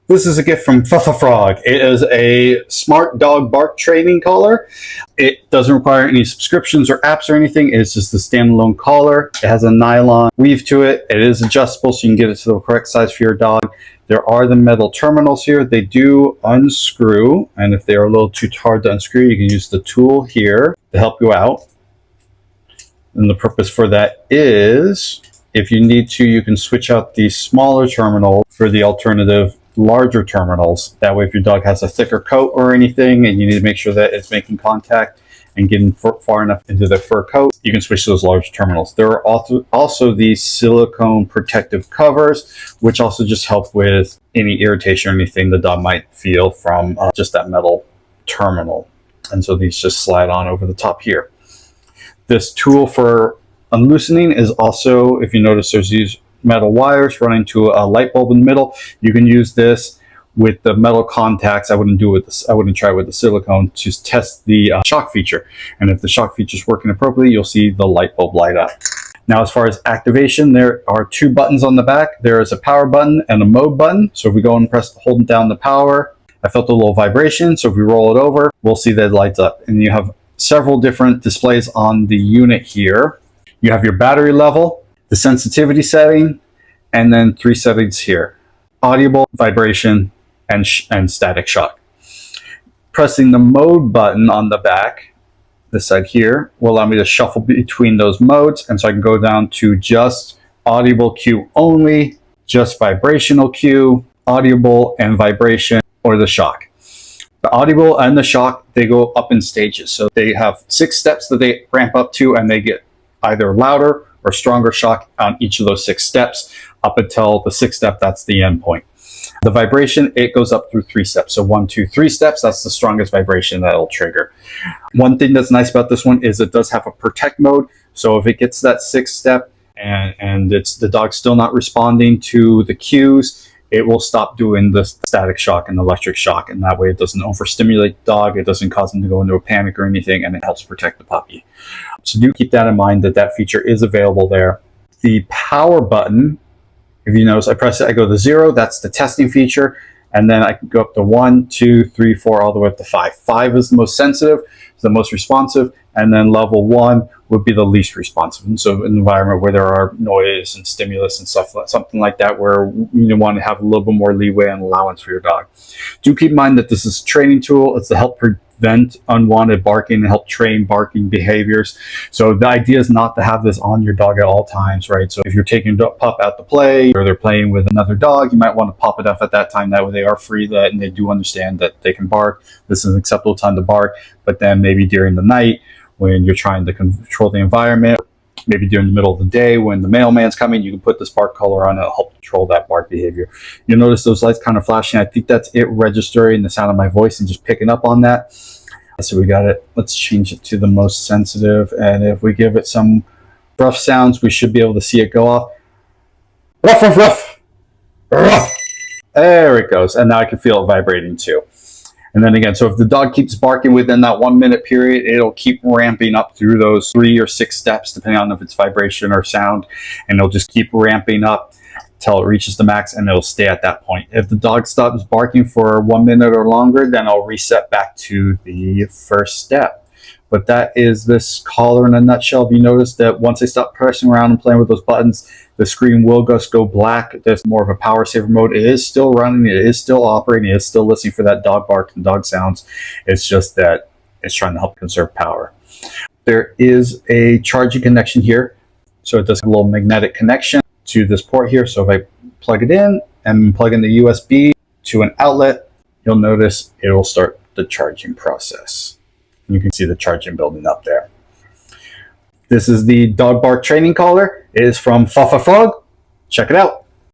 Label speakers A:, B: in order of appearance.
A: This is a gift from Frog. It is a smart dog bark training collar. It doesn't require any subscriptions or apps or anything. It's just a standalone collar. It has a nylon weave to it. It is adjustable so you can get it to the correct size for your dog. There are the metal terminals here. They do unscrew, and if they're a little too hard to unscrew, you can use the tool here to help you out. And the purpose for that is, if you need to, you can switch out the smaller terminal for the alternative larger terminals. That way, if your dog has a thicker coat or anything and you need to make sure that it's making contact and getting far enough into the fur coat, you can switch those large terminals. There are also these silicone protective covers, which also just help with any irritation or anything the dog might feel from just that metal terminal. And so these just slide on over the top here. This tool for unloosening is also, if you notice, there's these metal wires running to a light bulb in the middle. You can use this with the metal contacts. I wouldn't try it with the silicone to test the shock feature. And if the shock feature is working appropriately, you'll see the light bulb light up. Now, as far as activation, there are two buttons on the back. There is a power button and a mode button. So if we go and hold down the power, I felt a little vibration. So if we roll it over, we'll see that it lights up. And you have several different displays on the unit here. You have your battery level, the sensitivity setting, and then 3 settings here: audible, vibration, and static shock. Pressing the mode button on the back, this side here, will allow me to shuffle between those modes. And so I can go down to just audible cue only, just vibrational cue, audible and vibration, or the shock. The audible and the shock, they go up in stages. So they have 6 steps that they ramp up to, and they get either louder or stronger shock on each of those 6 steps up until the 6th step. That's the end point. The vibration, it goes up through 3 steps. So 1, 2, 3 steps, that's the strongest vibration that it'll trigger. One thing that's nice about this one is it does have a protect mode. So if it gets that 6th step and it's the dog's still not responding to the cues, it will stop doing the static shock and electric shock, and that way it doesn't overstimulate the dog, it doesn't cause them to go into a panic or anything, and it helps protect the puppy. So do keep that in mind, that feature is available there. The power button, if you notice, I press it, I go to 0, that's the testing feature, and then I can go up to 1, 2, 3, 4, all the way up to 5. 5 is the most sensitive, it's the most responsive, and then level 1 would be the least responsive. And so in an environment where there are noise and stimulus and stuff, something like that, where you want to have a little bit more leeway and allowance for your dog. Do keep in mind that this is a training tool. It's to help prevent unwanted barking and help train barking behaviors. So the idea is not to have this on your dog at all times, right? So if you're taking a pup out to play or they're playing with another dog, you might want to pop it off at that time. That way they are free, and they do understand that they can bark. This is an acceptable time to bark. But then maybe during the night, when you're trying to control the environment, maybe during the middle of the day when the mailman's coming, you can put this bark collar on. It'll help control that bark behavior. You'll notice those lights kind of flashing. I think that's it registering the sound of my voice and just picking up on that. So we got it. Let's change it to the most sensitive. And if we give it some rough sounds, we should be able to see it go off. Ruff, ruff, ruff. Ruff. There it goes. And now I can feel it vibrating too. And then again, so if the dog keeps barking within that 1 minute period, it'll keep ramping up through those 3 or 6 steps, depending on if it's vibration or sound, and it'll just keep ramping up till it reaches the max, and it'll stay at that point. If the dog stops barking for 1 minute or longer, then I'll reset back to the first step. But that is this collar in a nutshell. If you notice that once I stop pressing around and playing with those buttons, the screen will just go black. There's more of a power saver mode. It is still running. It is still operating. It is still listening for that dog bark and dog sounds. It's just that it's trying to help conserve power. There is a charging connection here. So it does a little magnetic connection to this port here. So if I plug it in and plug in the USB to an outlet, you'll notice it will start the charging process. You can see the charging building up there. This is the dog bark training collar. It is from Frog. Check it out.